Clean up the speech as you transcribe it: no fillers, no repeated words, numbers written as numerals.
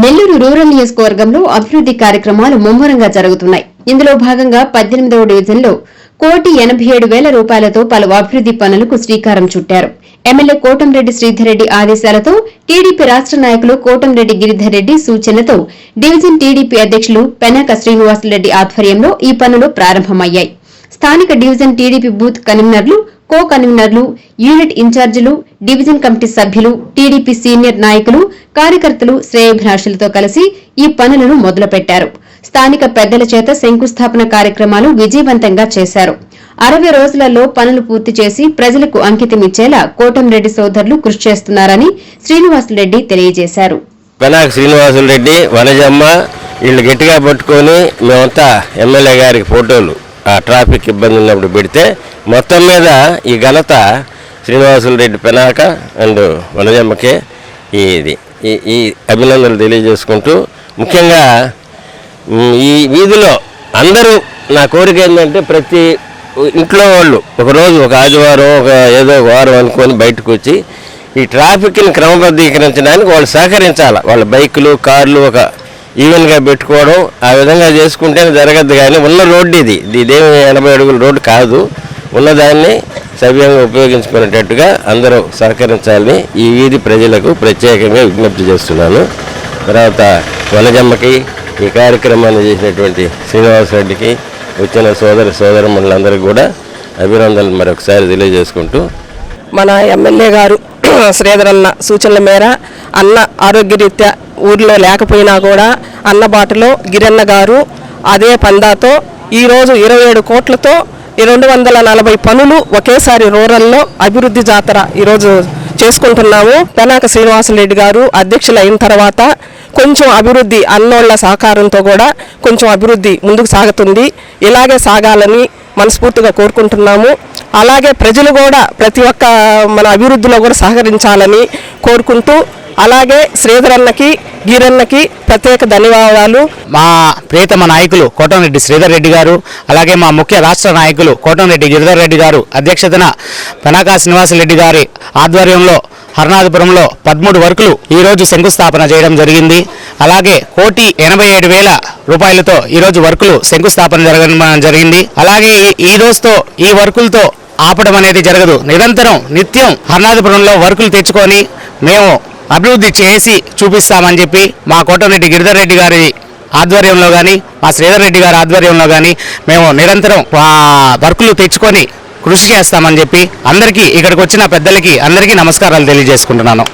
Nellore rural నియోజకవర్గంలో అభివృద్ది కార్యక్రమాలు ముమ్మరంగా జరుగుతున్నాయి. ఇందులో భాగంగా 18వ డివిజన్లో 1,87,000 రూపాయలతో పలు అభివృద్ది పనులకు శ్రీకారం చుట్టారు. ఎమ్మెల్యే కోటంరెడ్డి శ్రీధర్ రెడ్డి ఆదేశాలతో టీడీపీ రాష్ట నాయకులు కోటంరెడ్డి గిరిధర్ రెడ్డి సూచనలతో డివిజన్ టీడీపీ అధ్యకులు పెనాక శ్రీనివాసులరెడ్డి ఆధ్వర్యంలో ఈ పనులు ప్రారంభమయ్యాయి. స్థానిక డివిజన్ టీడీపీ బూత్ కన్వీనర్లు, కో కన్వీనర్లు, యూనిట్ ఇన్ఛార్జీలు, డివిజన్ కమిటీ సభ్యులు, టీడీపీ సీనియర్ నాయకులు, కార్యకర్తలు, శ్రేయోభిలాషులతో కలిసి ఈ పనులను మొదలుపెట్టారు. స్థానిక పెద్దల చేత శంకుస్థాపన కార్యక్రమాలు విజయవంతంగా చేశారు. 60 రోజులలో పనులు పూర్తి చేసి ప్రజలకు అంకితమిచ్చేలా కోటంరెడ్డి సోదరులు కృషి చేస్తున్నారని శ్రీనివాసులరెడ్డి తెలియజేశారు. పెనాక శ్రీనివాసులరెడ్డి, వనజమ్మ వీళ్ళు గట్టిగా పట్టుకొని మేమంతా ఎమ్మెల్యే గారికి ఫోటోలు ఆ ట్రాఫిక్ ఇబ్బంది ఉన్నప్పుడు పెడితే మొత్తం మీద ఈ ఘనత శ్రీనివాసులరెడ్డి పెనాక అండ్ వనజమ్మకే ఈ అభినందనలు తెలియజేసుకుంటూ, ముఖ్యంగా ఈ వీధిలో అందరూ నా కోరిక ఏంటంటే ప్రతి ఇంట్లో వాళ్ళు ఒకరోజు ఒక ఆదివారం ఏదో ఒక వారం అనుకొని బయటకు వచ్చి ఈ ట్రాఫిక్ని క్రమబద్ధీకరించడానికి వాళ్ళు సహకరించాలి. వాళ్ళ బైకులు, కార్లు ఒక ఈవెన్గా పెట్టుకోవడం, ఆ విధంగా చేసుకుంటేనే జరగద్దు. కానీ ఉన్న రోడ్డు ఇదేమి 80 అడుగుల రోడ్డు కాదు, ఉన్నదాన్ని సవ్యంగా ఉపయోగించుకునేటట్టుగా అందరూ సహకరించాలని ఈ వీధి ప్రజలకు ప్రత్యేకంగా విజ్ఞప్తి చేస్తున్నాను. తర్వాత వనజమ్మకి, ఈ కార్యక్రమాన్ని చేసినటువంటి శ్రీనివాసరెడ్డికి, వచ్చిన సోదరమణులందరికీ కూడా అభినందనలు మరొకసారి తెలియజేసుకుంటూ, మన ఎమ్మెల్యే గారు శ్రీధరన్న సూచనల మేర అన్న ఆరోగ్యరీత్యా ఊర్లో లేకపోయినా కూడా అన్న బాటలో గిరన్న గారు అదే పందాతో ఈరోజు 27 కోట్లతో 240 పనులు ఒకేసారి రూరల్లో అభివృద్ధి జాతర ఈరోజు చేసుకుంటున్నాము. పెనాక శ్రీనివాసులరెడ్డి గారు అధ్యక్షులు అయిన తర్వాత కొంచెం అభివృద్ధి అన్నోళ్ల సహకారంతో కూడా కొంచెం అభివృద్ధి ముందుకు సాగుతుంది. ఇలాగే సాగాలని మనస్ఫూర్తిగా కోరుకుంటున్నాము. అలాగే ప్రజలు కూడా ప్రతి ఒక్క మన అభివృద్ధిలో కూడా సహకరించాలని కోరుకుంటూ, అలాగే శ్రీధరన్నకి, గీరన్నకి ప్రత్యేక ధన్యవాదాలు. మా ప్రియతమ నాయకులు కోటంరెడ్డి శ్రీధర్ రెడ్డి గారు, అలాగే మా ముఖ్య రాష్ట్ర నాయకులు కోటంరెడ్డి గిరిధర్ రెడ్డి గారు అధ్యక్షతన పెనాక శ్రీనివాసులరెడ్డి గారి ఆధ్వర్యంలో హర్నాథపురంలో 13 వర్కులు ఈరోజు శంకుస్థాపన చేయడం జరిగింది. అలాగే 1,87,000 రూపాయలతో ఈరోజు వర్కులు శంకుస్థాపన జరగడం జరిగింది. అలాగే ఈ రోజుతో ఈ వర్కులతో ఆపడం అనేది జరగదు. నిత్యం హర్నాథపురంలో వర్కులు తెచ్చుకొని మేము అభివృద్ధి చేసి చూపిస్తామని చెప్పి మా కోటంరెడ్డి గిరిధర్ రెడ్డి గారి ఆధ్వర్యంలో కానీ, మా శ్రీధర్ రెడ్డి గారి ఆధ్వర్యంలో కానీ మేము నిరంతరం వర్కులు తెచ్చుకొని కృషి చేస్తామని చెప్పి అందరికీ, ఇక్కడికి వచ్చిన పెద్దలకి అందరికీ నమస్కారాలు తెలియజేసుకుంటున్నాను.